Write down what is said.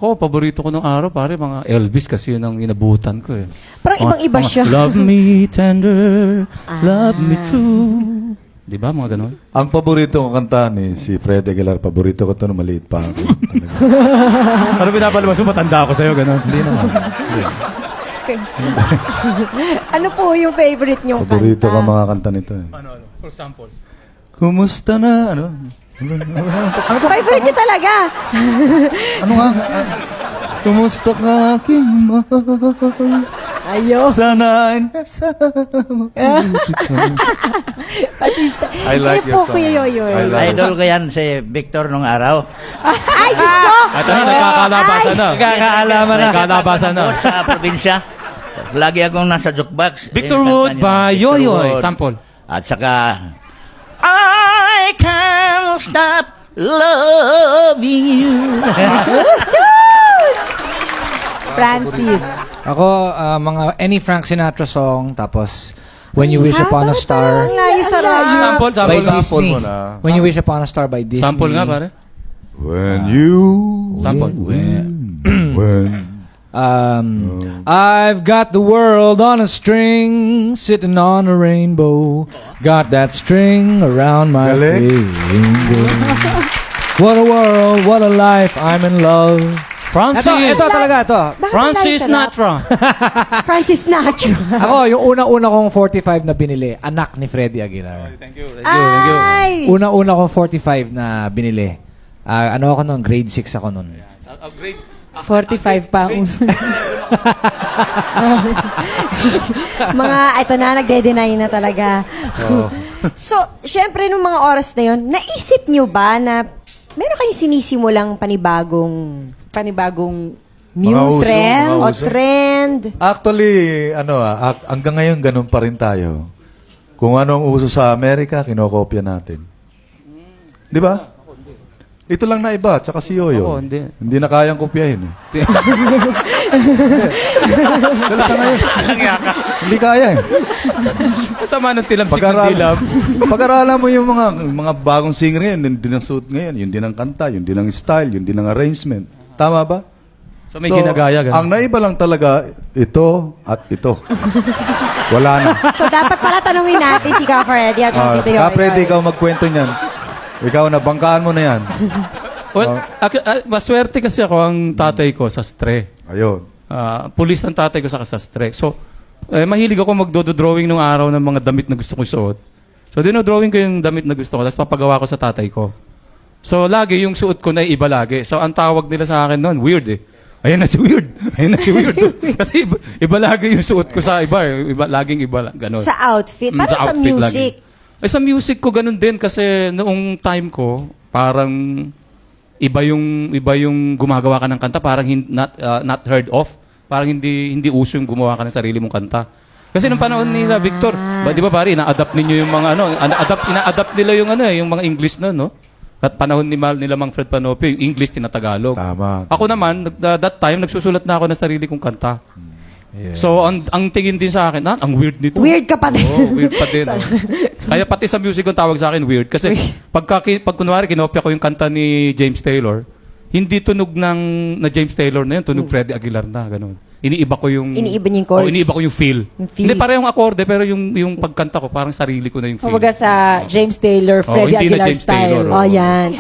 Ko, paborito ko nung araw, pare, mga Elvis kasi yun ang inabutan ko eh. Parang ibang-iba siya. Love me tender, love me true. Di ba, mga ganon? Ang paborito kong kanta ni si Fred Aguilar, paborito ko ito nung maliit pa ako. Parang pinapalabas mo, matanda ako sa'yo, ganon. Hindi naman. Ano po yung favorite niyong Paborito kanta? ko mga kanta nito eh. Ano? For example? Kumusta na? Ano? Favorite niyo talaga. Ano nga? Kumusta ka aking mahal? Ayo. Sana'y nasama. Artista. I like Kayo your po, song. Kuya Yoyoy. I like Idol ko yan si Victor nung araw. Ay, Diyos ko! At ano, nagkakalabasan na. Nagkakaalaman na. Nagkakalabasan na. Ako sa probinsya. Lagi akong nasa jukebox. Victor Yung Wood kanta niya, by Victor Yoyoy. Wood. Sample. At saka, I can't stop loving you. Francis. Ako, mga any Frank Sinatra song, tapos When You Wish Upon a Star Ang layo sa layo. Sample, by sample. Sample Disney. mo na. When You Wish Upon a Star by Disney. Sample nga, pare. When you... Sample. When... I've got the world on a string, sitting on a rainbow. Got that string around my Galing. finger. What a world, what a life, I'm in love. Francis. Ito talaga, ito. Bakit Francis ang layo sa Natra. Francis Natra. Ako, yung una-una kong 45 na binili, anak ni Freddie Aguilar. Thank you. Ay! Una-una kong 45 na binili. Ano ako noon? Grade 6 ako noon. Upgrade. 45 pa ang uso. Mga, ito na, nagde-deny na talaga. So, syempre, nung mga oras na yun, naisip nyo ba na meron kayong sinisimulang panibagong Mga uso, trend mga o uso. trend? Actually, hanggang ngayon ganun pa rin tayo. Kung ano ang uso sa Amerika, kinokopya natin. Di ba? Ito lang na iba, tsaka si Yoyo. Ako, hindi. Hindi na kayang kopyahin. Eh. Dahil sa ngayon, hindi kaya eh. Kasama ng tilamsik ng dilab. Pag-aralan mo yung mga bagong singer ngayon, yun din ang suit ngayon, yun din ang kanta, yun din ang style, yun din ang arrangement. Tama ba? So may ginagaya, ganun. Ang naiba lang talaga, ito at ito. Wala na. So, dapat pala tanungin natin si Ka Freddy at si Tito Yoyoy. Kapre, ikaw magkwento niyan. Ikaw na, bangkaan mo na yan. Well, maswerte kasi ako ang tatay ko sa stre. Ayun. Pulis ng tatay ko sa sastre. So, mahilig ako magdo-drawing nung araw ng mga damit na gusto ko isuot. So, dinodrawing ko yung damit na gusto ko, tapos papagawa ko sa tatay ko. So, lagi yung suot ko na iba lagi. So, ang tawag nila sa akin noon, weird eh. Ayan na si weird. Ayan na si weird. Kasi iba lagi yung suot ko sa iba. Laging iba. Ganun. Sa outfit, para sa outfit music. lagi. Sa music ko ganun din kasi noong time ko, parang iba yung gumagawa ka ng kanta, parang not heard of. Parang hindi uso yung gumawa ka ng sarili mong kanta. Kasi nung panahon nila Victor, di ba pare, ina-adapt ninyo yung mga ina-adapt nila yung yung mga English na, no? At panahon nila Mang Fred Panope, yung English tinatagalog. Tama. Ako naman, that time, nagsusulat na ako ng sarili kong kanta. Yeah. So, ang tingin din sa akin, ang weird nito. Weird ka pa din. Oo, weird pa din. Kaya pati sa music ang tawag sa akin weird. Kasi pag kunwari, kinopya ko yung kanta ni James Taylor, hindi tunog na James Taylor na yun, tunog Freddie Aguilar na, ganun. Iniiba ko yung... Iniiba niyo yung chords. Iniiba ko yung feel. Yung feel. Hindi, parang yung akorde, pero yung pagkanta ko, parang sarili ko na yung feel. Kumbaga sa James Taylor, Freddie hindi na Aguilar James style. Taylor, Oh, yan.